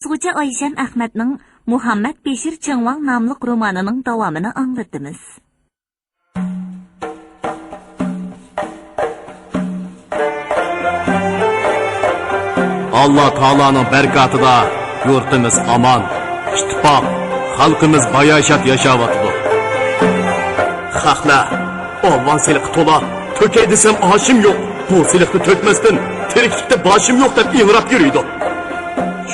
Yozuvchi Oyshan Ahmadning Muhammad Beshir Chingvang nomli romanining davomini anglatamiz. Allah Taala'nın berkatida yurtimiz aman, ittifoq, xalqimiz bayashat yashayotdi. Xalqlar, olvan siliq to'la, tökey desem oshim yo'q. Bu siliqni tökmasdan tiriklikda boshim yo'q deb ingrab yuriydi.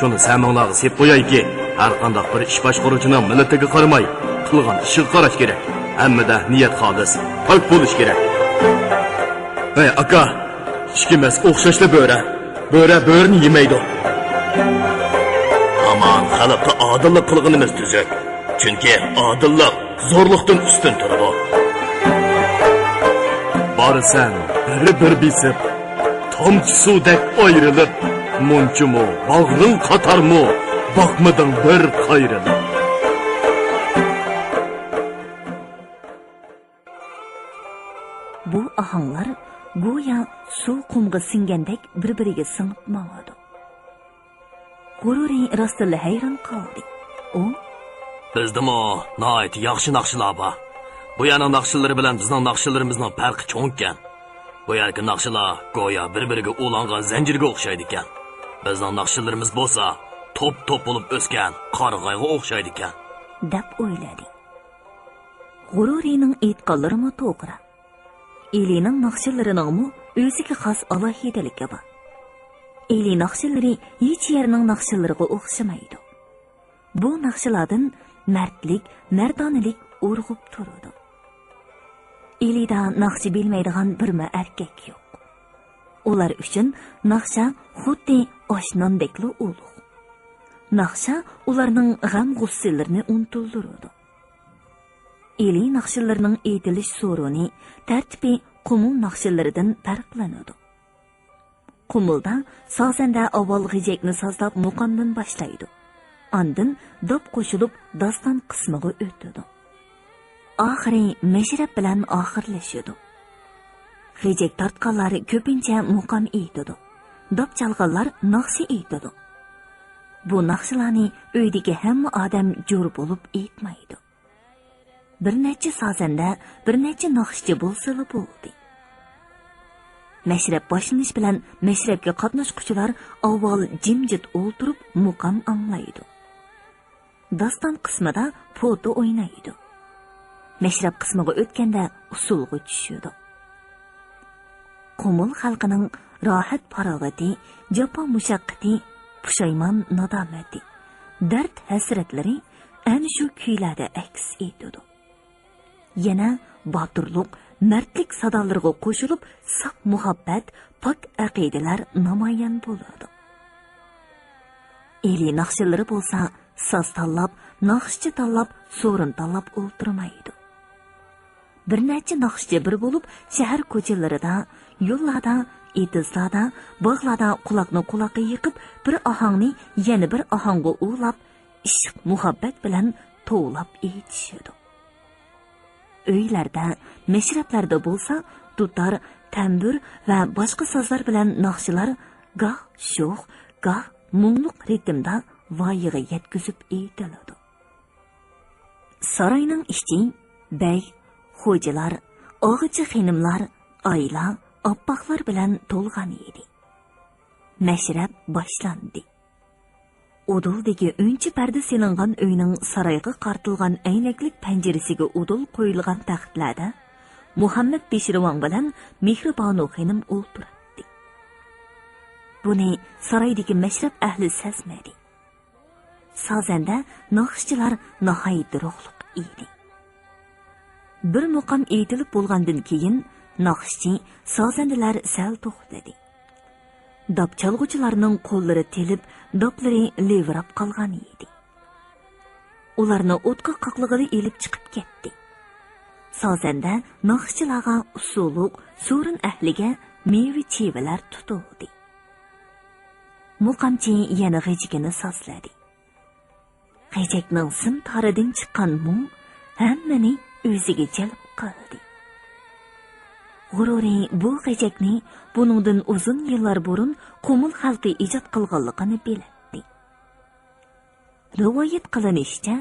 Shuni saminglarga sep qo'yayki, har qanday bir ish boshqaruvchining millatiga qaramay, qilgan ishiga qarash kerak. Hammada niyat xolis, pok bo'lish kerak. Ey aka, ishkimas o'xshashli bo'rini yemaydi. Aman xalqqa odillik qilganimiz tuzuk. Chunki odillik zo'rlikdan ustun turadi. Barisan, bir bisib, tomchi suvdek ayrilib, munchumu, bag'ring qatarmu, boqmading bir qayrilib. Bu ahanglar go'yo suv qumga singandek bir-biriga singib mavadi. G'ururi Rasululloh hayron qoldi. U bizdimi nihoyat yaxshi naqshlar bor. Bu yana naqshlar bilan bizning naqshalarimizning farqi cho'ng ekan. Bu yerga naqshlar go'yo bir-biriga ulangan zanjirga o'xshaydi ekan. Bizning naqshlarimiz bo'lsa, top-top bo'lib o'sgan qarg'ayga o'xshaydi ekan, deb o'yladi. G'ururining aytganlari to'g'ri. Elining naqshalarining o'ziga xos alohidaligi bor. Eli naqshalari hech yerning naqshalariga o'xshamaydi. Bu naqshalardan mardlik, mardonalik urg'ib turadi. Elida naqshi bilmaydigan birma erkak yo'q. Ular uchun naqsha xuddi oshnondekli ulug'. Naqsha ularning g'am-g'ussalarini unuttiradi. Eli naqshalarining aytilish so'roni tartibi qumul naqshalaridan farqlanadi. Qumulda sozanda avval g'ijakni sozlab muqamdan boshlaydi. Andin dop qo'shilib doston qismiga o'tadi. Oxiri mashrab bilan oxirlashadi. G'ijak tortganlar ko'pincha muqam aytadi. Dop chalganlar naqshi aytadi. Bu naqshlarni uydagi hamma odam jo'r bo'lib aytmaydi. Bir necha sozanda, bir necha naqshchi bo'lsa bo'ldi. Mashrab boshlanish bilan mashrabga qatnashuvchilar avval jimjit o'ltirib muqam anglaydi. Doston qismida foto o'ynaydi. Mashrab qismiga o'tganda usulga tushadi. Qumul xalqining rohat farog'ati, jafo mushaqqati, pushaymon nadomati, dard hasratlari ana shu kuylarda aks etadi. Yana botirlik, mardlik sadolariga qo'shilib, saf muhabbat, pok aqidalar namoyon bo'ladi. Eli naqshlari bo'lsa, soz tanlab, naqshchi tanlab, so'rin tanlab o'ltirmaydi. Bir necha naqshchi bir bo'lib, shahar ko'chalarida, yo'llarda, etizlarda, bog'larda quloqni quloqqa yiqib, bir ohangni yana bir ohangga ulab, ishq muhabbat bilan tovlab aytishadi. Uylarda, mashrablarda bo'lsa, dutor, tambur va boshqa sozlar bilan naqshlar goh sho'x, goh mungluq ritmda voyaga yetkazib aytiladi. Saroyning ichi bey, xo'jalar, og'ichi xonimlar, oila, oppoqlar bilan to'lgan edi. Mashrab boshlandi. Uduldagi unchi parda selingan uyning saroyga qartilgan aynaklik panjarasiga udul qo'yilgan taxtlarda Muhammad Beshirvon bilan Mehribonu xonim o'ltirdi. Buni saroydagi mashrab ahli sezmadi. Sozanda naqshchilar nihoyat ruhliq edi. Bir muqam aytilib bo'lgandan keyin naqshchi sozandalar sal to'xtadi. Dop chalg'uvchilarning qo'llari telib, doplari levrab qolgan edi. Ularni o'tqa qaqlig'ida elib chiqib ketdi. Sozanda naqshchilarga usuluk, so'rin ahliga meva chevalar tutuvdi. Muqamchi yana g'ijigini sozladi. G'ijakning sim taridan chiqqan mung hammani o'ziga jalb qildi. G'ururi bu g'ijakni buningdan uzun yillar burun qumul xalqi ijod qilganligini biladi. Rivoyat qilinishicha,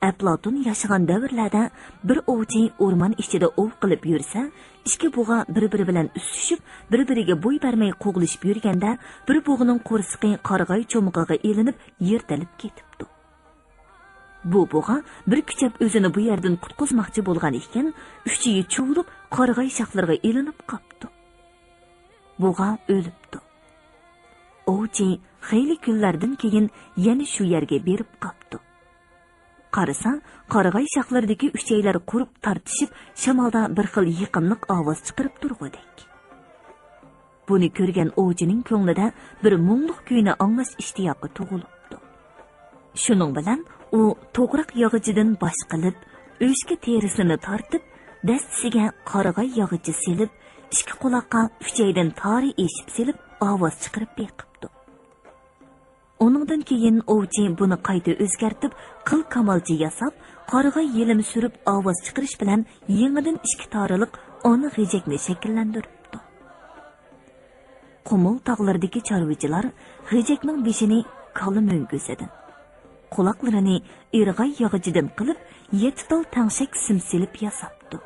Aflotun yashagan davrlarda bir ovchi o'rmon ichida ov qilib yursa, ikki bug'a bir-biri bilan ustishib, bir-biriga bo'y bermay qo'g'lishib yurganda, bir bug'ning qo'rsiqi qarg'ay cho'mig'iga elinib, yertalib ketibdi. Bu bug'a bir kuchab o'zini bu yerdan qutqizmoqchi bo'lgan ekan, uchiyi chuvilib, qarg'ay shoxlariga elinib qopdi. Bug'a o'libdi. Ovchi xeyli kunlardan keyin yana shu yerga berib qopdi. Qarasa, qarg'ay shoxlaridagi uchaylar qurib tartishib, shamolda bir xil yiqimliq ovoz chiqarib turg'udek. Buni ko'rgan ovchining ko'nglida bir mungluq kuyni anglash ishtiyoqi tug'ilibdi. Shuning bilan u to'g'riq yog'ichidan bosh qilib, o'shka terisini tortib, dastasiga qarg'ay yog'ichi silib, ikki quloqqa uchaydan tori eshib silib, ovoz chiqarib beqibdi. Onundan keyin ovchi buni qayta o'zgartib, qil kamalchi yasab, qarg'ay yelim surib ovoz chiqarish bilan yangidan ikki toriliq ona g'ejakni shakllantiribdi. Qumul tog'laridagi chorvachilar g'ejakning beshini kala mo'nguzadi. Quloqlarini irg'ay yog'ichidan qilib, 7 tal tangshak simsilib yasabdi.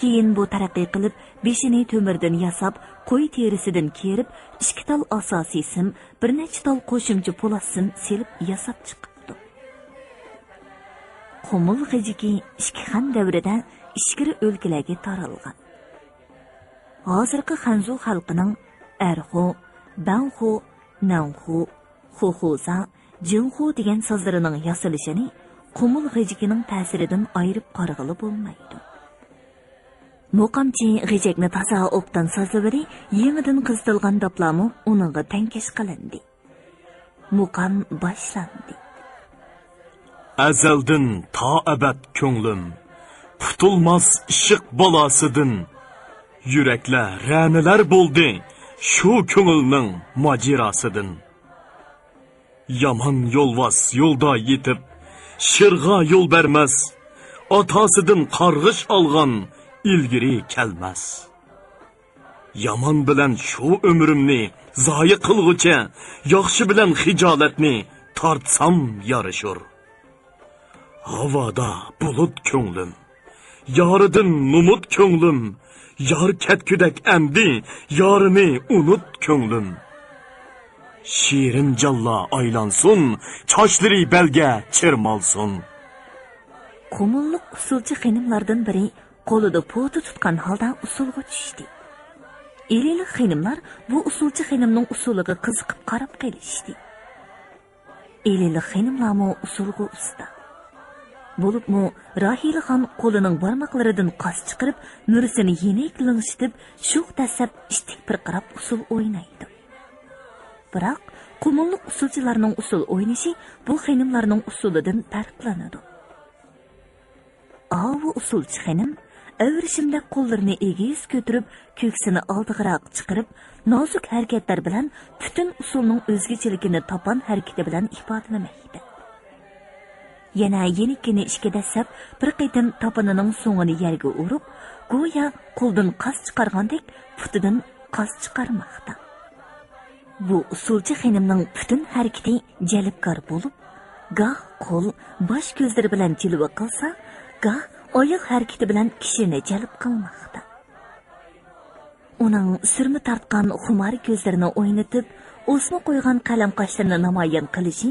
Keyin bu taraqqiy qilib, beshini to'mirdan yasab, qo'y terisidan kerib, 2 tal asosiy sim, bir necha tal qo'shimcha po'lat sim silib yasab chiqibdi. Qumul g'ejiki Ishkixon davrida ishkiri o'lkalarga taralgan. Hozirgi Xanzu xalqining Arxu, Banxu, Nanxu, Xuxuza, Jinxu degan so'zlarining yasalishini qumul g'ejikining ta'siridan ayirib qarag'ili bo'lmaydi. Muqamchi g'ejakni toza o'qdan sozlabadi, yangidan qizitilgan doplami uningga tankash qilindi. Muqam boshlandi. Azaldan ta abad ko'nglim, qutulmas ishiq balosidan, yuraklar ranilar bo'ldi, shu ko'ngilning majirasidan. Yaman yo'lvas yo'lda yetib, shirg'a yo'l bermas, otasidan qarg'ish olgan ilgiri kelmas. Yaman bilan shu umrimni zoyi qilg'ucha, yaxshi bilan hijolatni tortsam yarishur. Havoda bulut ko'nglim, yoridan numut ko'nglim, yor ketkudak amdi, yorini unut ko'nglim. Shirin jalla aylansun, chochlari belga chirmalsun. Qumulliq usulchi xonimlardan biri qo'lida poti tutgan holda usulga tushdi. Elili xonimlar bu usulchi xonimning usuliga qiziqib qarab qolishdi. Elili xonimlarmi usulga usta. Bo'libmi Rahilxon qo'lining barmoqlaridan qos chiqarib, nurisini yenik lingshitib, sho'x tasab ishtik pirqirab usul o'ynaydi. Biroq qumulliq usulchilarning usul o'ynashi bu xonimlarning usulidan farqlanadi. Bu usulchi xonim avrishimda qo'llarini egiz ko'tarib, ko'ksini oldig'iroq chiqarib, nozik harakatlar bilan butun usulning o'zgachiligini topan harakati bilan ifodalamaydi. Yana yenikini ishga dasab, bir qitim topanining so'ngini yerga urib, go'yo qo'ldan qas chiqargandek putidan qas chiqarmoqda. Bu usulchi xonimning butun harakati jalbkor bo'lib, goh qo'l, bosh ko'zlari bilan jilva qilsa, goh oyoq harakati bilan kishini jalb qilmoqda. Uning sirmi tartgan xumari ko'zlarini o'ynatib, o'sma qo'ygan qalam qoshlarini namoyon qilishi,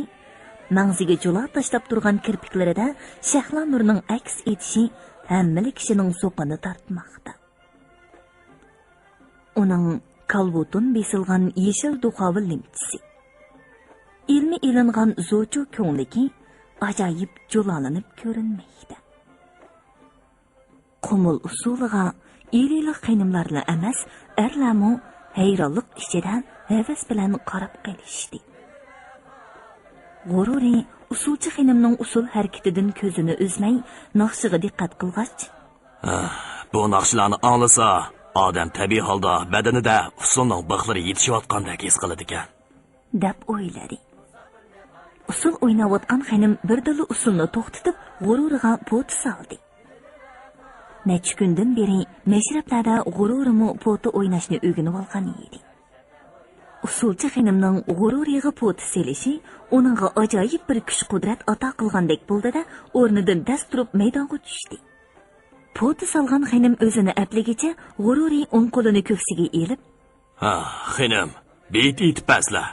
mag'ziga jo'la tashlab turgan kirpiklarida shahla nurining aks etishi hammali kishining so'qini tortmoqda. Uning kalbutun besilgan yeshil duxovi limchisi, ilmi ilingan zo'chu ko'ngligi ajoyib jo'lalanib ko'rinmaydi. Qumul usuliga elili xonimlarla emas, erlamu hayronlik ichida havas bilan qarab qolishdi. G'ururi usulchi xonimning usul harakatidan ko'zini uzmay, naqshiga diqqat qilgach, bu naqshlarni anglasa, odam tabiiy holda badanida usulning bixlari yetishayotgandek his qiladi ekan, deb o'yladi. Usul o'ynayotgan xonim birdala usulni to'xtatib, g'ururiga poti soldi. Necha kundan beri mashrablarda g'ururimi poti o'ynashni o'rganib olgan edi. usulchi xonimning g'ururiga poti selishi uningga ajoyib bir kuch qudrat ato qilgandek bo'ldida o'rnidan dast turib maydonga tushdi. Poti solgan xonim o'zini apligicha g'ururiy o'ng qo'lini ko'ksiga elib, "Ha, xonim, beit etib pasla."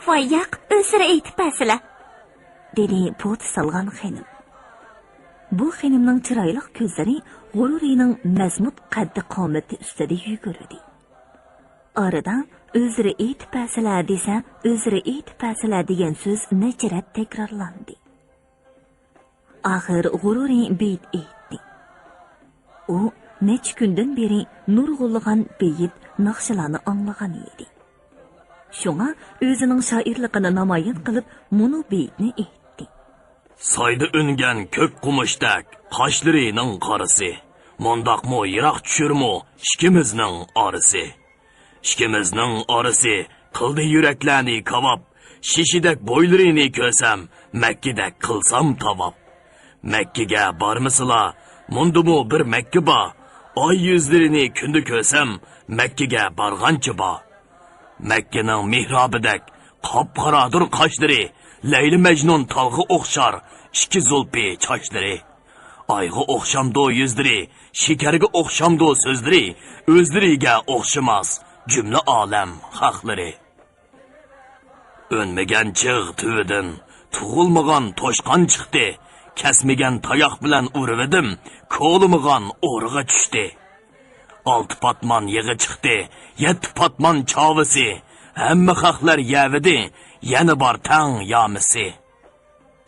"Voyaq, o'sira etib pasla", dedi poti solgan xonim. Bu xonimning chiroyli ko'zlari g'ururiyning mazmut qaddi qomati ustida yugurdi. Oradan o'zira etib pasla desa, o'zira etib pasla degan so'z necharat takrorlandi. Axir g'ururiy beit etdi. U necha kundan beri nurg'ulg'an beyit naqshalarni anglagan edi. Shunga o'zining shoirligini namoyon qilib, munu beyitni aytdi. Soyda ungan ko'k qumushdek qoshlarining qorisi, mondaqmo yiroq tushirmo ishkimizning orisi. Ishkimizning orisi qildi yuraklarni kavob, shishidek bo'ylarini ko'rsam, Makkadak qilsam tavob. Makkaga bormisizlar? Mundumu bir Makka bor. Oy yuzlarini kunda ko'rsam, Makkaga borgancha bor. Makkaning mihrobidek qop-qoradir qoshlari, Leyli Mecnun talg'ı o'xshar, ikki zulpi chochlari. Oyga o'xshamdo yuzlari, shekarga o'xshamdo so'zlari, o'zlariga o'xshamas jumla olam haqlari. O'nmagan chig' tuvidan, tug'ilmagan toshqon chiqdi, kesmagan tayoq bilan urvidim, ko'limig'an o'rg'a tushdi. 6 patman yig'i chiqdi, 7 patman chavisi, hamma haqlar yavidi, yana bor tang yamisi.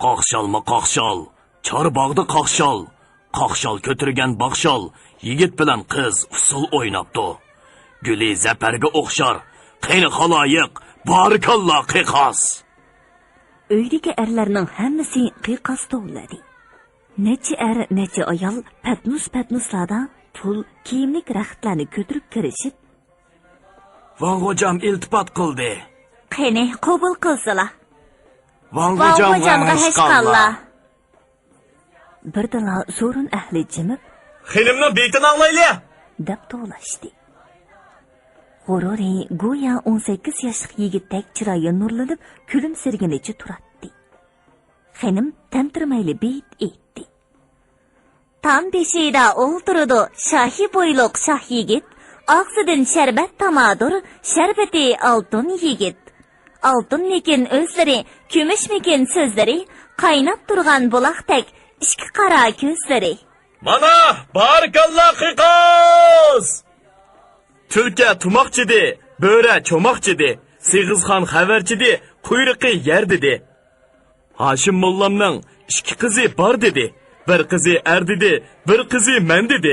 Qoqsholma qoqshol, chorbog'da qoqshol, qoqshol ko'tirgan baqshol, yigit bilan qiz usul o'ynabdi. Guli zaparga o'xshar, qiyni xaloyiq, barakalloh qiqos. Uydagi erlarning hammasi qiqos to'ladi. Necha er, necha ayol patnus-patnuslarda pul, kiyimlik raxtlarni ko'tirib kirishib, "Vang'ojam iltifot qildi. Qani qabul qilsalar. Vang'ojamga hashqallar." Birdala so'rin ahli jimib, "Xonimning beytini anglayli", deb to'lashdi. G'ururi go'yo 18 yoshli yigitdek chiroyi nurlanib, kulimsirganicha turadi. Xonim tantirmayli beyt aytdi. Tam beshida o'ltirdi shohi bo'yliq shoh yigit, og'zidan sharbat tamadur, sharbati oltin yigit. Oltin lekin o'zlari, kumushmikin so'zlari, qaynab turgan buloqdek ishqi qara ko'zlari. "Mana barakalloh qiqos!" Tulka tumoqchidi, bo'ra cho'moqchidi, Sig'izxon xabarchidi, quyruqi yer dedi. Hashim mollamning 2 qizi bor dedi. Bir qizi er dedi, bir qizi men dedi.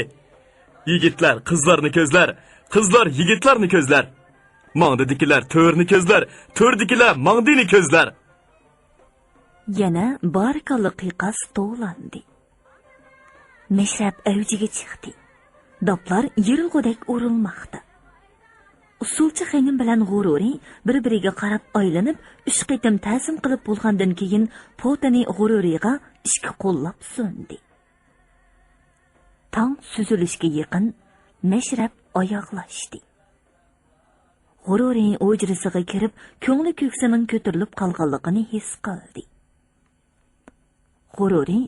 Yigitlar qizlarni ko'zlar, qizlar yigitlarni ko'zlar. Mangdidikilar to'rni ko'zlar, to'rdikilar mangdini ko'zlar. Yana barakalloh qiqos to'landi. Meshrab avjiga chiqdi. Doplar yirilg'udek urilmoqda. Usulchi xonim bilan g'ururi bir-biriga qarab aylanib, 3 qitim ta'zim qilib bo'lgandan keyin potani g'ururiga ishga qo'llab sundi. Tong suzilishga yaqin Meshrab oyoqlashdi. G'ururi o'jrisiga kirib, ko'ngli ko'ksining ko'tarilib qolganligini his qildi. G'ururi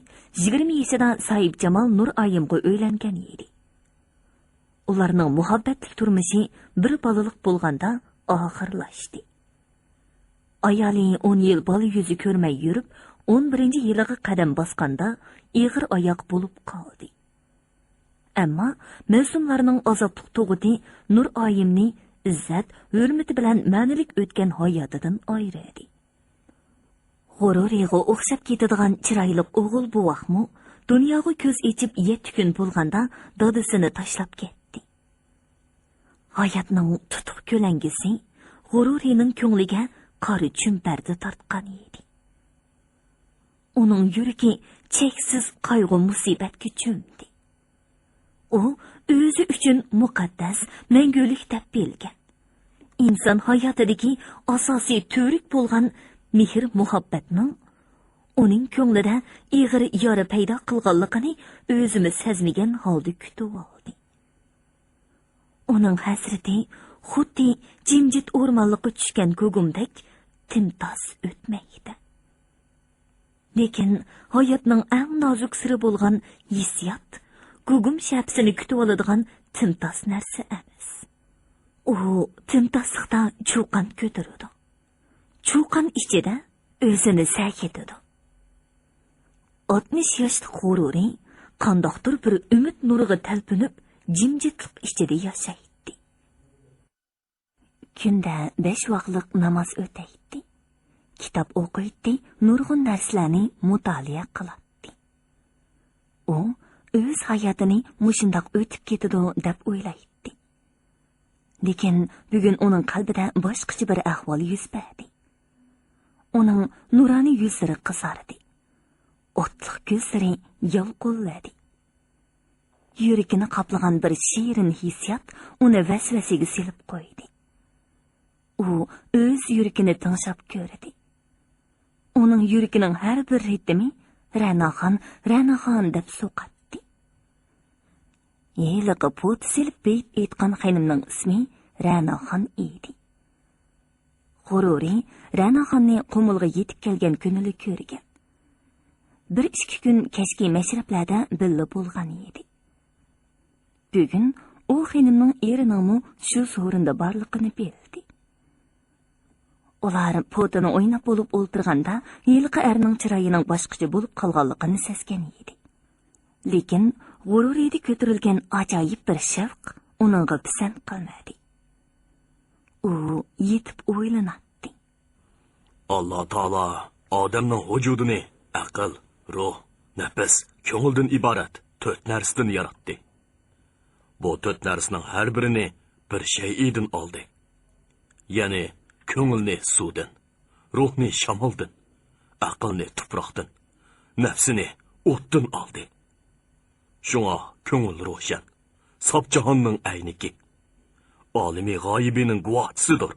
20 yoshida Saib Jamol Nur Ayimga uylangan edi. Ularning muhabbatli turmushi bir balaliq bo'lganda oxirlashdi. Ayoli 10 yil bola yuzi ko'rmay yurib, 11-yiliga qadam bosganda ig'ir oyoq bo'lib qoldi. Ammo mavsumlarning azobli tug'uti Nur Oyimni izzat, hurmati bilan ma'nilik o'tgan hayotidan ayirdi. G'ururiga o'xshab ketadigan chiroyli o'g'il buvaqmi dunyoga ko'z echib 7 kun bo'lganda dadasini tashlab ketdi. Hayotning tutuq ko'langisi g'ururining ko'ngliga qori chumparda tortgan edi. Uning yuragi cheksiz qayg'u musibatga cho'mdi. U o'zi uchun muqaddas, mangulik deb bilgan. Inson hayotidagi asosiy to'rik bo'lgan mehr muhabbatning uning ko'nglida ig'ir yora paydo qilganligini o'zimiz sezmagan holda kutib oldi. Uning hasrati xuddi jimjit o'rmonliqqa tushgan ko'gumdek timtos o'tmaydi. Lekin hayotning eng nozik siri bo'lgan hissiyot ko'gum shapsini kutib oladigan timtos narsa emas. U timtoslikda cho'qan ko'taradi. Cho'qan ichida o'zini sakitadi. 60 yoshli G'ururi qandoqdir bir umid nuriga talpinib, jimjitlik ichida yashaydi. Kunda 5 vaqtlik namoz o'taydi. Kitob o'qiydi, nurg'un narsalarni mutolaa qiladi. U o'z hayotini mushundoq o'tib ketadi deb o'ylaydi. Lekin bugun uning qalbida boshqacha bir ahvol yuz berdi. Uning nuroniy yuzlari qizardi. O'tliq ko'zlari yalqolladi. Yuragini qoplagan bir shirin hissiyot uni vasvasaga silib qo'ydi. U o'z yuragini tinglab ko'rdi. Uning yuragining har bir ritmi Ranaxon deb so'qatdi. Yeliqi pot silib beyt aytgan xonimning ismi Ranaxon edi. G'ururi Ranaxonni Qumulga yetib kelgan kunini ko'rgan. 1-2 kun kechki mashrablarda billa bo'lgan edi. Bugun u xonimning erining shu so'rinda borligini bildi. Ular potini o'ynab bo'lib o'ltirganda yilqi erning chiroyining boshqacha bo'lib qolganligini sezgan edi. Lekin g'ururida ko'tarilgan ajoyib bir shavq uningga pisand qilmadi. U yetib o'ylanadi. Alloh taolo odamning vujudini aql, ruh, nafs, ko'ngildan iborat 4 narsadan yaratdi. Bu 4 narsaning har birini bir shay'idan oldi. Ya'ni ko'ngilni suvdan, ruhni shamoldan, aqlni tuproqdan, nafsini o'tdan oldi. Shunga ko'ngil ro'shan, sof jahonning ayniki, olimi g'oyibining guvohchisidir.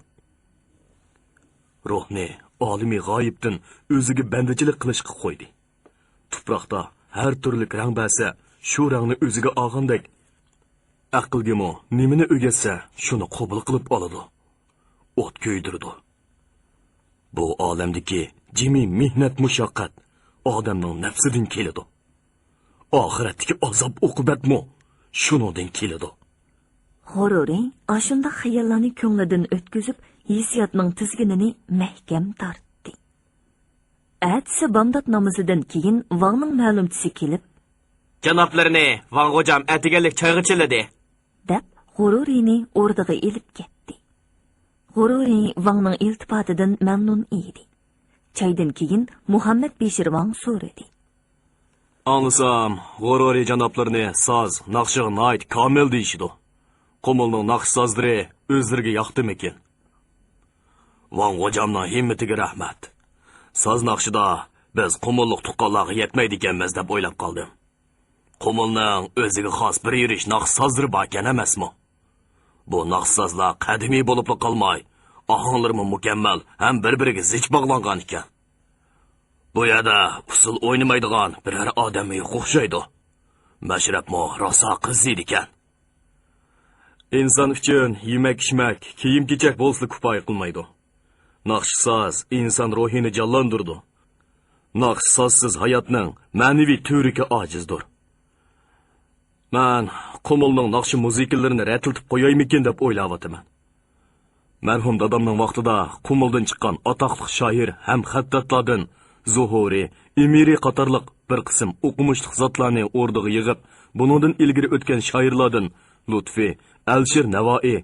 Ruhni olimi g'oyibdan o'ziga bandachilik qilishga qo'ydi. Tuproqda har turli rang bo'lsa, shu rangni o'ziga olgandek, aqlgami nimani o'gatsa, shuni qabul qilib oladi. O't ko'ydirdi. Bu olamdagi jimi mehnat mushaqqat odamning nafsidan keladi. Oxiratdagi azob uqubatmi shuningdan keladi. G'ururi ashunda xayollarni ko'nglidan o'tkazib, hissiyotning tizginini mahkam tortdi. Atsi bomdod namozidan keyin Vangning ma'lumchisi kelib, "Janoblarini Vang hojam atiganlik choyg'ichiladi" deb G'ururini o'rniga elib ketdi. G'ururi Vangning iltifotidan mamnun edi. Choydan keyin Muhammad Beshir Vang so'radi. Anlasam, G'ururi janoblarini soz, naqshiga noit komil deyishdi. Qumulning naqsh sozlari o'zlariga yoqdimi ekan? Vang hojamning himmatiga rahmat. Soz naqshida biz qumulliq tuqqanlarga yetmaydi ekanmiz deb o'ylab qoldim. Qumulning o'ziga xos bir yurish naqsh sozlari bor ekan emasmi? Bu naqsh sozlar qadimiy bo'lib qolmay, ohanglarmi mukammal ham bir-biriga zich bog'langan ekan. Bu yerda usul o'ynamaydigan biror odam yo'q o'xshaydi. Mashrabmo rosa qiziydi ekan. Inson uchun yemak-ichmak, kiyim-kechak bo'lsa kifoya qilmaydi. Naqsh soz inson ruhini jonlantirdi. Naqsh sozsiz hayotning ma'naviy turiga ojizdir. Men Qumulning naqshi muzikallarini ratiltib qo'yaymikin deb o'ylayapman. Marhum dadamning vaqtida Qumuldan chiqqan atoqli shoir ham xattatlardan Zuhuri, Emiri qatorliq bir qism o'qimishli zotlarni o'rniga yig'ib, buningdan ilgari o'tgan shoirlardan Lutfi, Alshir Navoiy,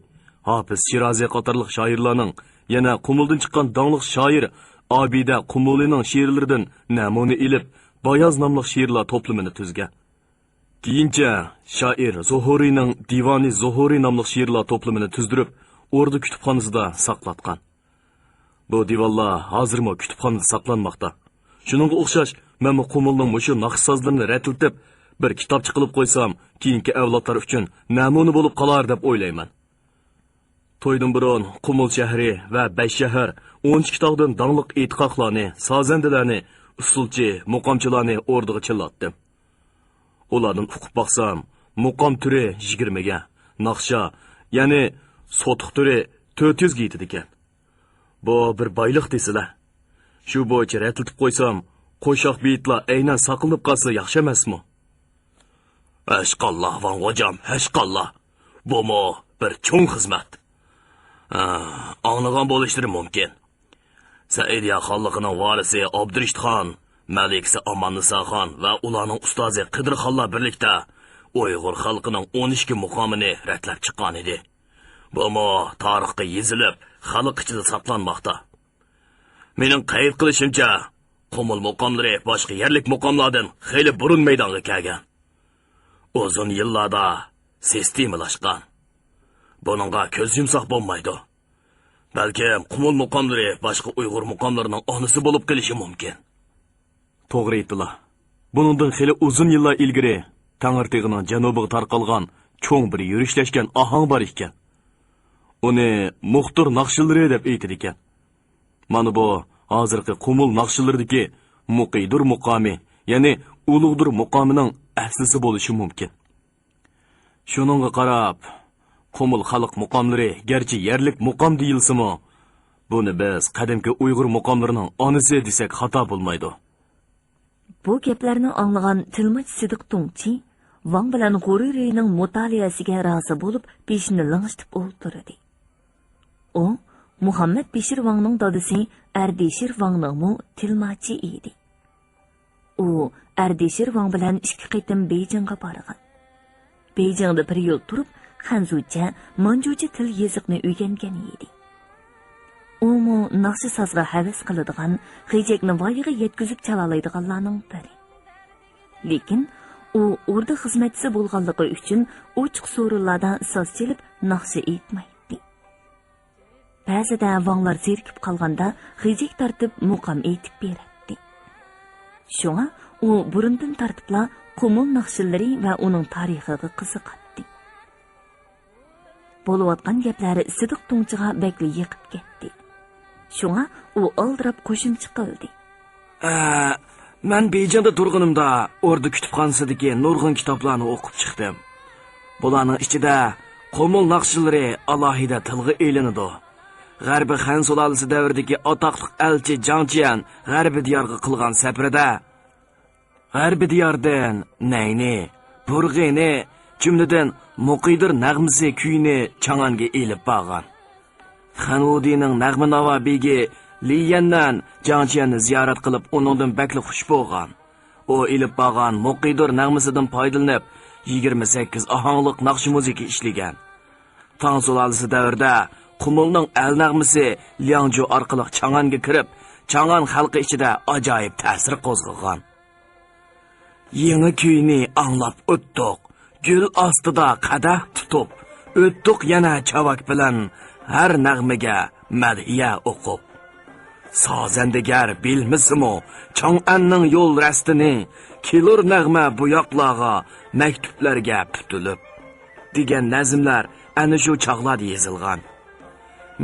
Hafiz Shirozi qatorliq shoirlarning, yana Qumuldan chiqqan donglik shoir Abida Qumulining she'rlaridan namuna ilib, Boyoz nomli she'rlar to'plamini tuzgan. Keyincha shoir Zuhurining Divoni Zuhuri nomli she'rlar to'plamini tuzdirib, o'rda kutubxonasida saqlatgan. Bu divanlar hozirmo kutubxonada saqlanmoqda. Shuningga o'xshash, men Qumulning mushu naqsh sozlarini ratiltib, bir kitob chiqilib qo'ysam, keyingi avlodlar uchun namuna bo'lib qolar deb o'ylayman. To'ydan burun Qumul shahri va Besh shahar 12 tog'dan dongliq e'tiqoqlarni, sozandalarni, usulchi, muqomchilarni o'rniga chillatdim. Ulardan o'qib baqsam, muqom turi 20 ga, naqsha, ya'ni sotiq turi 400 ga yetadi ekan. Bu bir boyliq desizlar. Shu bo'yicha ratlatib qo'ysam, qo'shoq beyitlar aynan saqlanib qolsa yaxshi emasmi? Hashqalloh van hocam, hashqalloh. Bu bir cho'ng xizmat. Anglagan bo'lishlari mumkin. Saidiya xonligining varisi Abdurishxon, Maliksa Amanniso xon va ularning ustozi Qidirxonlar birlikda Uyg'ur xalqining 12 muqomini ratlab chiqqan edi. Bu tarixga yezilib, xalq ichida saqlanmoqda. Mening qayd qilishimcha, Qumul muqomlari boshqa yerlik muqomlardan xeyli burun maydonga kelgan. Uzun yillarda sistemalashgan. Buningga ko'z yumsaq bo'lmaydi. Balki Qumul muqomlari boshqa Uyg'ur muqomlarining onasi bo'lib qolishi mumkin. To'g'ri aytdilar. Buningdan xeyli uzun yillar ilgari Tangirtig'ining janubiga tarqalgan cho'ng bir yurishlashgan ohang bor ekan. Uni muxtir naqshillari deb aytadi ekan. Mana bu hozirgi Qumul naqshillaridagi Muqidur muqomi, ya'ni Ulug'dur muqomining aslisi bo'lishi mumkin. Shuningga qarab, Qumul xalq muqomlari garchi yerlik muqom deyilsa-mu, buni biz qadimgi Uyg'ur muqomlarining onasi desak xato bo'lmaydi. Bu gaplarni anglagan Tilmach Sidiq Tungchi Wang bilan G'ururining mutoliyasiga rozi bo'lib, peshini lang'ishtib o'ltirdi. U Muhammad Beshir Wangning dadasi Ardeshir Wangning tilmachi edi. U Ardeshir Wang bilan 2 qitim Beyjingga borgan. Beyjingda bir yil turib, Xanzucha, Manjucha til yoziqni o'rgangan edi. U naqshi sazga havas qiladigan, g'ijekni voyaga yetkazib chalalaydiganlarning biri. Lekin u o'rda xizmatchisi bo'lganligi uchun ochiq so'rinlardan so'z chelib naqshi aytmaydi. Ba'zida Wanglar zerikib qolganda g'ijek tartib muqam aytib beradi. Shunga u burundan tartibla Qumul naqshillari va uning tarixiga qiziqadi. Bo'layotgan gaplari Sidiq Tungchiga bakli yiqib ketdi. Shunga u oldirab qo'shimcha qildi. Men Beyjingda turganimda orda kutubxonasidagi nurg'un kitoblarni o'qib chiqdim. Bularning ichida Qumul naqshillari alohida tilga elinadi. G'arbiy Xan sulolasi davridagi atoqli elchi Jangjian g'arbiy diyorga qilgan safarida g'arbiy diyordan Nayni, Burg'ini, jumladan Muqidur nag'misi kuyini Chang'anga elib borgan. Xanvudining nag'ma navobigi Liyandan Jangjianni ziyorat qilib, uningdan bakli xush bo'lgan. U elib borgan Muqidur nag'misidan foydalanib 28 ohangliq naqsh musiqa ishlagan. Tang sulolasi davrida Qumulning al nag'misi Liangju orqali Chang'anga kirib, Chang'an xalqi ichida ajoyib ta'sir qo'zg'agan. Yangi kuyni anglab o'tdik. Gül ostida qadah tutib, o'tdik yana chavak bilan har nag'maga madhiya o'qib. Sozandigar bilmisimi Chang'anning yo'l rastini, kelur nag'ma bu yoqlarga, maktublarga putilib degan nazmlar ana shu chog'larda yozilgan.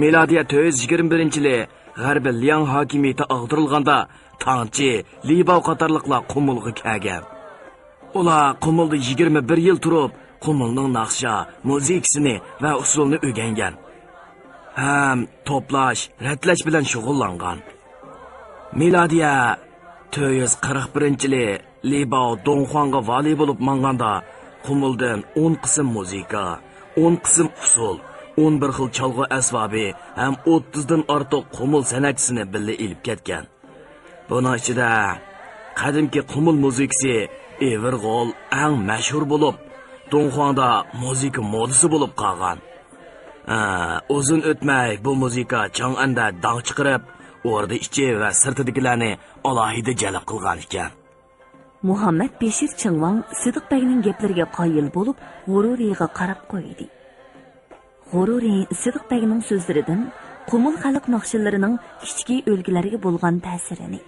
Milodiya 421-yili G'arbiy Liang hokimiyati ag'dirilganda Tangchi, Libao qatorliqlar Qumulga kelgan. Ular Qumulda 21 yil turib, Qumulning naqsha, musiqasini va usulini o'rgangan. Ham to'plash, ratlash bilan shug'ullangan. Milodiya 441-yili Libao Dongxuanga vali bo'lib manganda Qumuldan 10 qism musiqa, 10 qism usul, 11 xil chalg'u asbobi ham 30 dan ortiq Qumul san'atchisini birga elib ketgan. Buning ichida qadimki Qumul musiqasi Everg'ol eng mashhur bo'lib, Dongxuangda musiqa modasi bo'lib qolgan. Uzun o'tmay bu musiqa Chang'anda dong chiqarib, o'rda ichi va sirtidagilarni alohida jalb qilgan ekan. Muhammad Beshir Chingwang Sidiq Bagning gaplariga qoyil bo'lib, G'ururiga qarab qo'ydi. G'ururi Sidiq Bagning so'zlaridan Qumul xalq naqshillarining kichik o'lkalariga bo'lgan ta'sirini,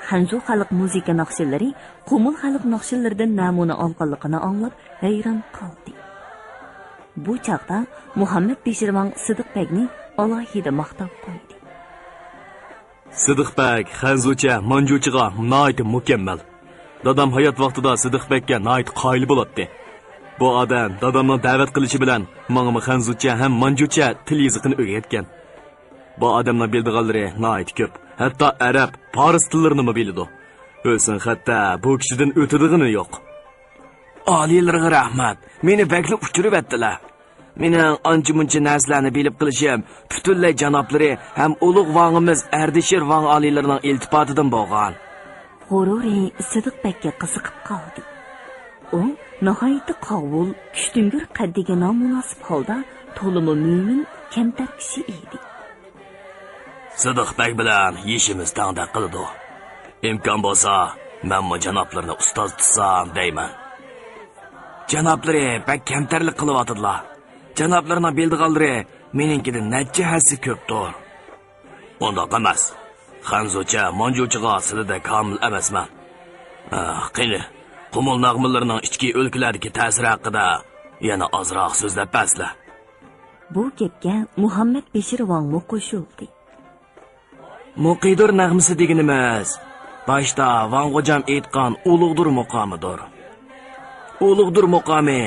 Hanzu xalq musiqa naqshillari Qumul xalq naqshillaridan namuna olganligini anglab hayron qoldi. Bu chaqda Muhammad Beshirvang Sidiq Bagni alohida maqtab qo'ydi. Sidiq Bag Hanzucha, Manjuchiga nihoyat mukammal. Dadam hayot vaqtida Sidiq Bagga nihoyat qoyil bo'ladi. Bu odam dadamning da'vat qilishi bilan menga xanzucha ham manjucha til yiziqini o'rgatgan. Bu odamning bildiganlari nihoyat ko'p. Hatto arab, fors tillarini biladi. O'lsin hatto bu kishidan o'tidig'ini yo'q. Oliylarga rahmat. Meni bakli uchirib etdilar. Mening ancha-muncha narsalarni bilib qilishim butunlay janoblari ham ulug' vangimiz Ardishir vang oliylarining iltifotidan bo'lgan. G'ururi Sidiqbekka qiziqib qoldi. U nihoyatda qovul, kuchtungur qaddiga nomunosib holda to'limi mo'min, kamtar kishi edi. Sidiqbek bilan yishimiz tangda qildi. Imkon bo'lsa, men bu janoblarni ustoz tutsam deyman. Janoblari bak kamtarlik qilyotdilar. Janoblarning bildiganlari meningkidan necha hasi ko'pdir. Undoq emas. Xanzucha, manjuchiga sizda komil emasman. Qani, qumul nag'malarining ichki o'lkalardagi ta'siri haqida yana ozroq so'zlab paslar. Bu gapga Muhammad Beshir Vangmo qo'shildi. Muqidur nag'misi deganimiz boshda Vang'ojam aytgan ulug'dur muqomidir. Ulug'dur muqomi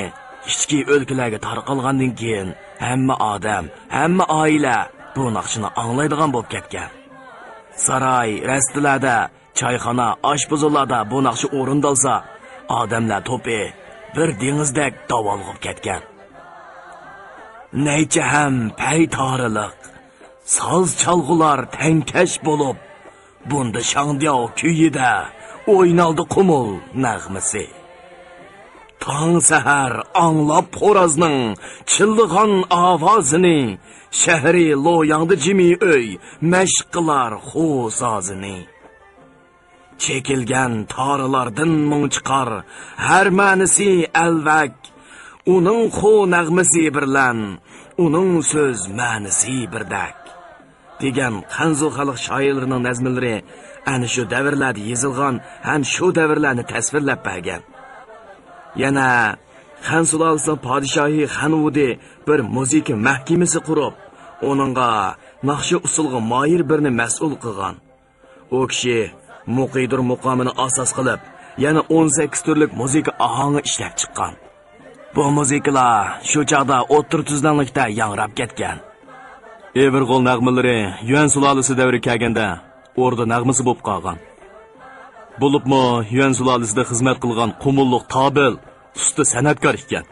ichki o'lkalarga tarqalgandan keyin hamma odam, hamma oila bu naqshini anglaydigan bo'lib ketgan. Saroy, rastlarda, choyxona, oshpozorlarda bu naqshi o'rindalsa, odamlar to'pi bir dengizdek davolg'ib ketgan. Necha ham paytoriliq, soz chalg'ular tankash bo'lib, bunda Shangdiao kuyida o'ynaldi qumul nag'masi. Tong sahar anglab xo'rozning chillig'an ovozini, shahri lo'yangda jimi o'y mashqlar xo'sozini. Çekilgen tarılardan mung çıkar, her manisi elvek, onun xo nağmisi birlen, onun söz manisi birdek. Degen Xanzu xalq shoirlarining nazmlari ana shu davrlarda yozilgan, ham shu davrlarni tasvirlab bergan. Yana Xan sulolasining podshohi Xanvudi bir musiqa mahkamasi qurib, onunga naqshi usulga moyir birni mas'ul qilgan. O kishi Muqidur muqomini asos qilib, yana 18 turlik musiqa ohangi ishlab chiqqan. Bu musiqalar shu chaqda o'ttir tuzlanlikda yangrab ketgan. Everg'ol nag'malari Yuan sulolasi davri kelganda o'rda nag'masi bo'lib qolgan. Bo'libmi Yuan sulolasida xizmat qilgan Qumulluq Tobil usta san'atkor ekan.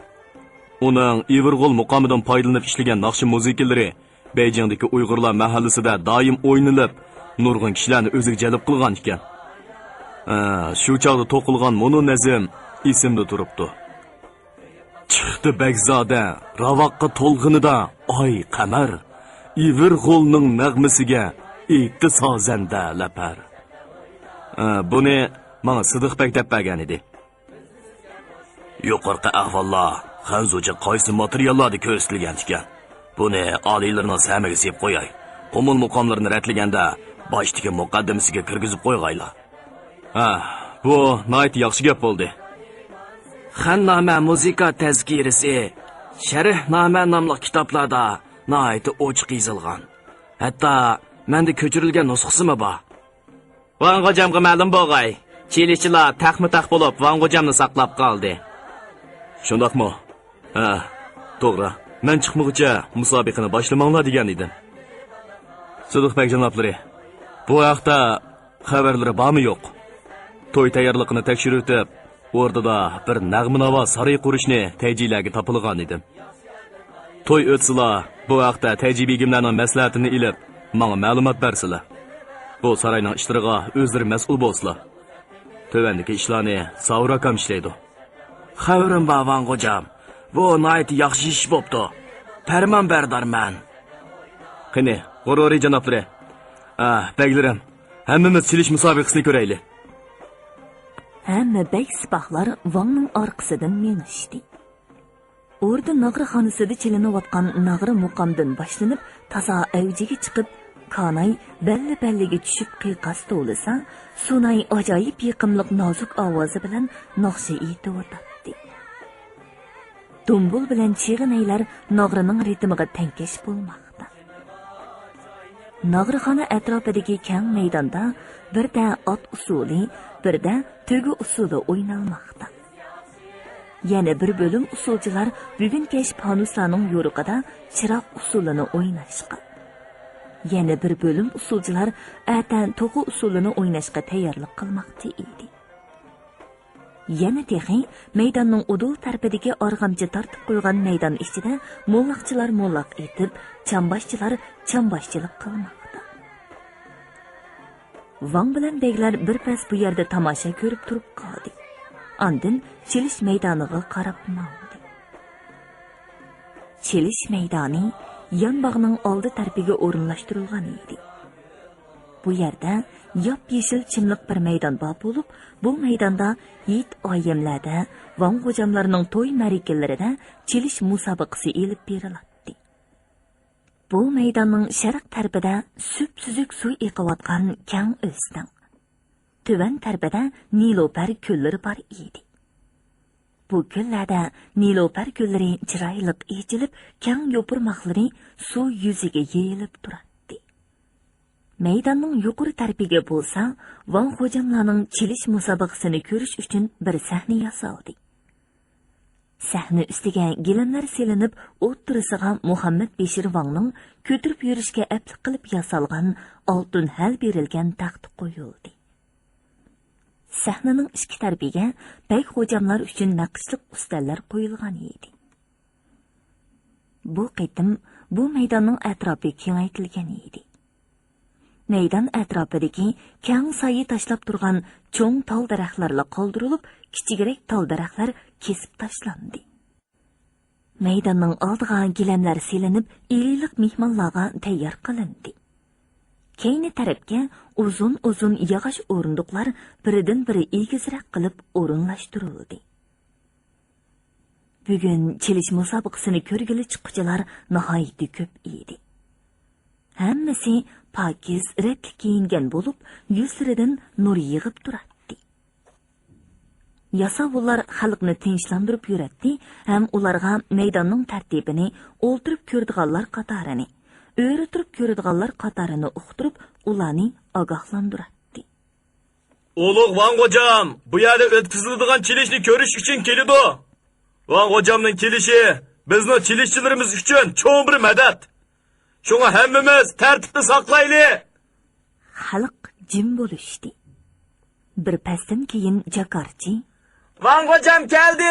Uning Everg'ol muqomidan foydalanib ishlagan naqshi musiqalari Beijingdagi Uyg'urlar mahallasida doim o'ynalib, nurg'un kishilarni o'ziga jalb qilgan ekan. Shu chaqda to'qilgan mono nazm esimda turibdi. Chiqdi Bagzoda, ravaqqa to'lg'inida oy qamar, Iverg'olning nag'masiga aytdi sozanda lapar. Buni menga Sidiqbek deb bergan edi. Yuqorqi ahvollar Xanzucha qaysi materiallarda ko'rsatilgan ekan. Buni oliylarning samiga sep qo'yay. Qumul muqomlarini ratlaganda boshdagi muqaddimasiga kirgizib qo'yg'aylar. Bu nihoyat yaxshi gap bo'ldi. Xannoma musiqa tazkirasi, Sharhnoma nomli kitoblarda nihoyat ochiq yozilgan. Hatto menda ko'chirilgan nusxasimi bor. Vang'ojamga ma'lum bo'lg'ay. Chilichilar taqma-taq bo'lib Vang'ojamni saqlab qoldi. Shundaqmi? To'g'ri. Men chiqmoqcha musobaqani boshlamanglar degan edim. Sidiqbek janoblari, bu haqda xabarlari bormi yo'q? To'y tayyorligini tekshirib o'tib, o'rtada bir nag'minavo saroy qurishni tayjilarga topilgan edim. To'y o'tsila, bu haqda tajibigimlarning maslahatini ilib, menga ma'lumot bersilar. Bu saroyning ishlariga o'zlari mas'ul bo'lsalar. Tövendagi ishlarni savrakam ishlaydi. Xabarim bor Vang'ojam. Bu nihoyat yaxshi ish bo'pti. Farmon berdorman. Qani, g'ururi janoblari. Baglarim, hammamiz chilish musobaqasini ko'raylik. Hamma beg sipohlar Vangning orqasidan menishdi. O'rda nag'rixonasida chilinayotgan nag'ri muqomdan boshlanib, tazo avjiga chiqib, Kanay balli-balliga tushib qiqas to'lisa, Sunay ajoyib yiqimliq nozik ovozi bilan naqshi aytib o'tdi. Dumbul bilan chig'inaylar nag'rining ritmiga tankash bo'lmoqda. Nag'rixona atrofidagi keng maydonda birda ot usuli, birda tugi usuli o'ynalmoqda. Yana bir bo'lim usulchilar bugun kesh panuslarning yo'riqida chiroq usulini o'ynashgan. Yana bir bo'lim usulchilar atan to'g'i usulini o'ynashga tayyorlik qilmoqda edi. Yana texi maydonning udul tarafidagi org'amchi tortib qo'ygan maydon ichida mollaqchilar mollaq etib, chambashchilar chambashchilik qilmoqda. Vang bilan beglar bir pas bu yerda tomosha ko'rib turib qoldi. Andin chilish maydoniga qarab mavdi. Chilish maydoni yonbog'ning oldi tarafiga o'rinlashtirilgan edi. Bu yerda yop-yeshil chimliq bir maydon bor bo'lib, bu maydonda yit oyimlarda, Vang xo'jamlarning to'y ma'rakalarida chilish musobaqasi elib beriladi. Bu maydonning sharq tarafida sup-suzuk suv eqiyotgan keng o'stin. Tuvan tarafida Nilopar ko'llari bor edi. Bu ko'llarda Nilopar ko'llari chiroyli echilib, keng yo'pirmoqlari suv yuziga yeyilib turadi. Maydonning yuqori tarafiga bo'lsa, Vang xo'jamlarning chilish musobaqasini ko'rish uchun bir sahna yasaldi. Sahna ustiga gilamlar selinib, o'ttirisiga Muhammad Beshir Vangning ko'tirib yurishga aplik qilib yasalgan oltin hal berilgan taxt qo'yildi. Sahnaning ikki tarafiga bek xo'jamlar uchun naqshli ustallar qo'yilgan edi. Bu qitim bu maydonning atrofi kengaytirilgan edi. Maydon atrofidagi keng soyi tashlab turgan cho'ng tol daraxtlarla qoldirilib, kichikroq tol daraxtlar kesib tashlandi. Maydonning oldiga gilamlar selinib, ellik mehmonlarga tayyor qilindi. Keyni tarafga uzun yog'och o'rindiqlar biridan biri egizroq qilib o'rinlashtirildi. Bugun chilish musobaqasini ko'rgili chiquvchilar nihoyatda ko'p edi. Hammasi pokiz ratli kiyingan bo'lib, yuzlaridan nur yig'ib turadi. Yasovullar xalqni tinchlantirib yuradi, ham ularga maydonning tartibini o'ltirib ko'rdiganlar qatorini, o'ri turib ko'radiganlar qatorini uqtirib, ularni ogohlantiradi. Ulug' Vang xo'jam, bu yerda o'tkaziladigan chilishni ko'rish uchun keldi. Vang xo'jamning kelishi bizning chilishchilarimiz uchun cho'ng bir madad. Şuna hammamiz tartibni saqlayli. Xalq jim bo'lishdi. Bir pasdan keyin jakarchi Vang xo'jam keldi!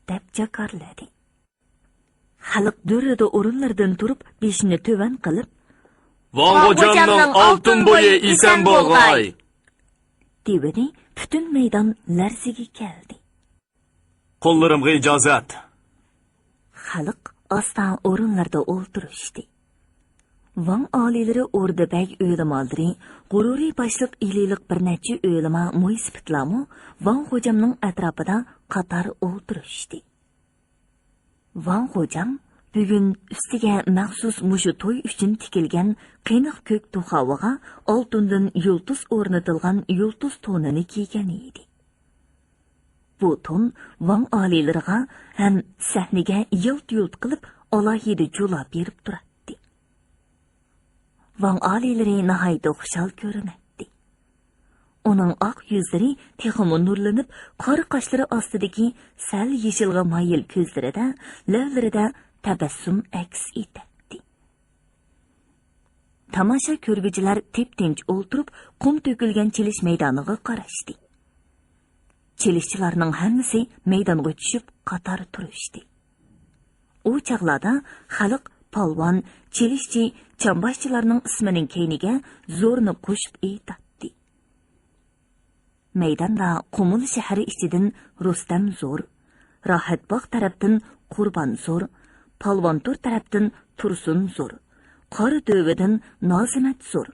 deb jakarladi. Xalq durrada o'rinlardan turib, beshini to'van qilib, Vang xo'jamning oltin bo'yi eson bo'lg'ay debdi. Butun maydon larziga keldi. Qo'llarimga ijozat. Xalq astan o'rinlarda o'ltirishdi. Vang oliylari o'rdabak o'ylamoldi, g'ururiy boshliq ililik bir necha o'ylama mo'ysipitlamu Vang xo'jamning atrofida qator o'ltirishdi. Vang xo'jam bugun ustiga maxsus mushu to'y uchun tikilgan qiyniq ko'k to'xoviga oltindan yulduz o'rnatilgan yulduz to'nini kiygan edi. Bu to'n Vang oliylariga ham sahnaga yilt-yult qilib alohida jo'lab berib turadi. Vang oliylari nihoyatda xushal ko'rinadi. Uning oq yuzlari texmo nurlanib, qora qoshlari ostidagi sal yeshilga moyil ko'zlarida, lavlarida tabassum aks etadi. Tomosha ko'rguchilar tep-tinch o'ltirib, qum to'kilgan chilish maydoniga qarashdi. Chilishchilarning hammasi maydonga tushib qator turishdi. U chaqlarda xalq polvon, chilishchi, chambashchilarning ismining keyniga zo'rni qo'shib aytadi. Maydonda Qumul shahri ichidan Rustam zo'r, Rohatbog' tarafdan Qurbon zo'r, Polvontur tarafdan Tursun zo'r, Qori Do'vidan Nozimat zo'r,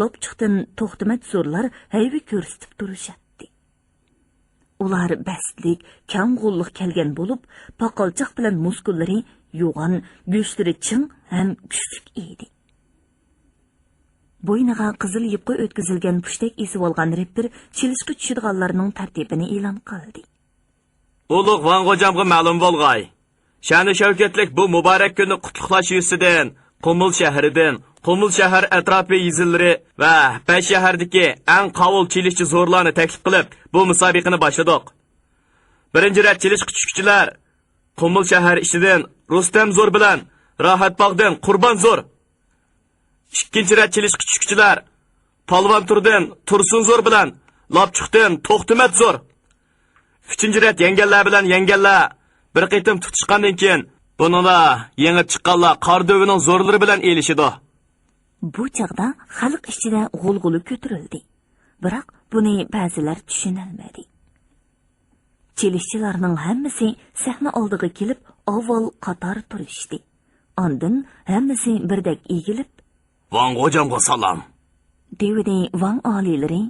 Lopchiqdan To'xtamat zo'rlar hayvi ko'rsatib turishadi. Ular bastlik, kamg'ulliq kelgan bo'lib, paqolchoq bilan muskullari yo'g'on, go'shtlari ching ham kuchlik edi. Bo'yniga qizil yipqa o'tkazilgan pushtak esib olgan reper chilishga tushadiganlarning tartibini e'lon qildi. Ulug' Vang xo'jamga ma'lum bo'lg'ay. Shani shavkatlik bu muborak kunni qutlug'lash yuzidan Qumul shahridan, Qumul shahar atrofi yizillari va Besh shahardagi eng qovul chilishchi zo'rlarni taklif qilib, bu musobaqani boshladik. birinchi rat chelish kuchukchilar Qumul shahar ishidan Rustam zo'r bilan Rohatbog'dan Qurbon zo'r. Ikkinchi rat chelish kuchukchilar Polvon turdan Tursun zo'r bilan Lopchuqdan To'xtimat zo'r. Uchinchi rat yanganlar bilan yanganlar bir qitim tutishgandan keyin buningla yangi chiqqanlar Qordövining zo'rlari bilan elishidi. Bu chaqda xalq ichida g'ulg'uli ko'tarildi. Biroq buni ba'zilar tushunolmadi. Chelishchilarning hammasi sahna oldiga kelib, avval qator turishdi. Ondan hammasi birdek egilib, "Vang hocamga salom" devdi Vang oliylari.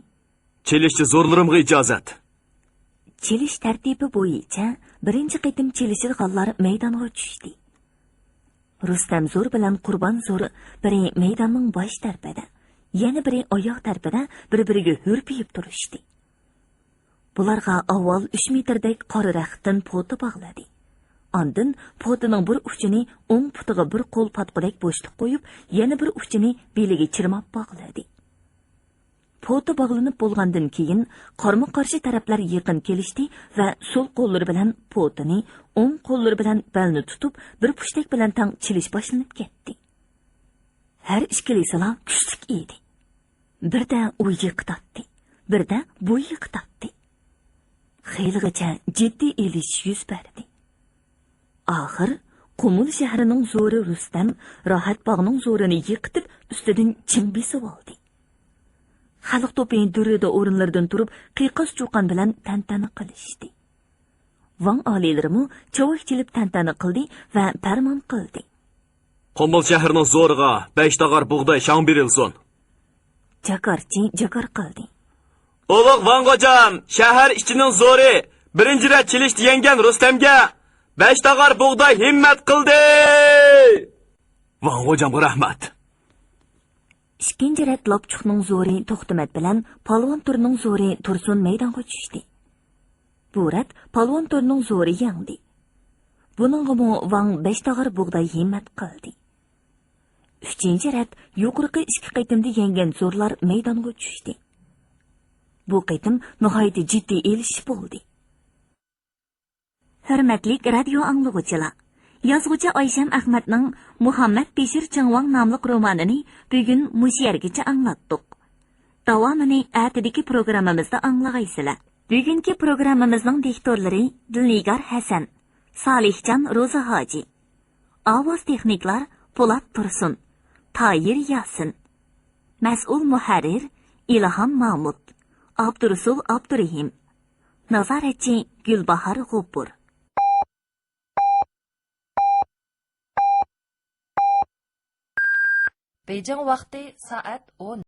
"Chelishchi zo'rlarimga ijozat." Chelish tartibi bo'yicha birinchi qitim chelishchilar maydonga tushdi. Rustam zo'r bilan Qurbon zo'r biri maydonning bosh tarafida, yana biri oyoq tarafida bir-biriga hurpiyib turishdi. Bularga avval 3 metrdek qora raxtdan poti bog'ladi. Ondan potining bir uchini o'ng putiga bir qo'l patqidek bo'shliq qo'yib, yana bir uchini beliga chirmab bog'ladi. Poti bog'lanib bo'lgandan keyin qarma-qarshi taraflar yaqin kelishdi va so'l qo'llari bilan potini, o'ng qo'llari bilan belni tutib, bir pushtak bilan tang chilish boshlanib ketdi. Har ikkalisilar kuchli edi. Birda u yiqitdi, birda bu yiqitdi. Xeyligacha jiddiy elish yuz berdi. Oxir Qumul shahrining zo'ri Rustam Rohatbog'ning zo'rini yiqitib, ustidan chim besib oldi. Xalq to'pi durida o'rinlaridan turib, qiyoqas cho'qan bilan tantana qilishdi. Vang oliylari chovuq chilib tantana qildi va farmon qildi. Qumul shahrining zo'riga 5 tog'or bug'doy shang berilsin. Jakarchi jakar qildi. Ulug' Vang hocam, shahar ichining zo'ri birinchi rat chelish yengan Rustamga 5 tog'or bug'doy himmat qildi. Vang hocamga rahmat. Ikkinchi rat Lopchuqning zo'ri To'xtimat bilan Polvon turning zo'ri Tursun maydonga tushdi. Bu rat Polvon turning zo'ri yangdi. Buningga Vang 5 tog'or bug'doy himmat qildi. Uchinchi rat yuqorqi 2 qitimda yengan zo'rlar maydonga tushdi. Bu qitim nihoyat jiddiy elish bo'ldi. Hurmatli radio anglag'uchilar, yozuvchi Oysham Ahmadning Muhammad Beshir Chingvang nomli romanini bugun mush yergacha anglatdik. Davomini atidagi programmamizda anglag'aysizlar. Bugungi programmamizning diktorlari Dilnigar Hasan, Solihjon Ro'za Hoji, ovoz texniklar Po'lat Tursun, Toyir Yasin, mas'ul muharrir Ilhom Mahmud, Abdurasul Abdurahim, nazoratchi Gulbahor G'o'pur. Beijing vaqti soat 10.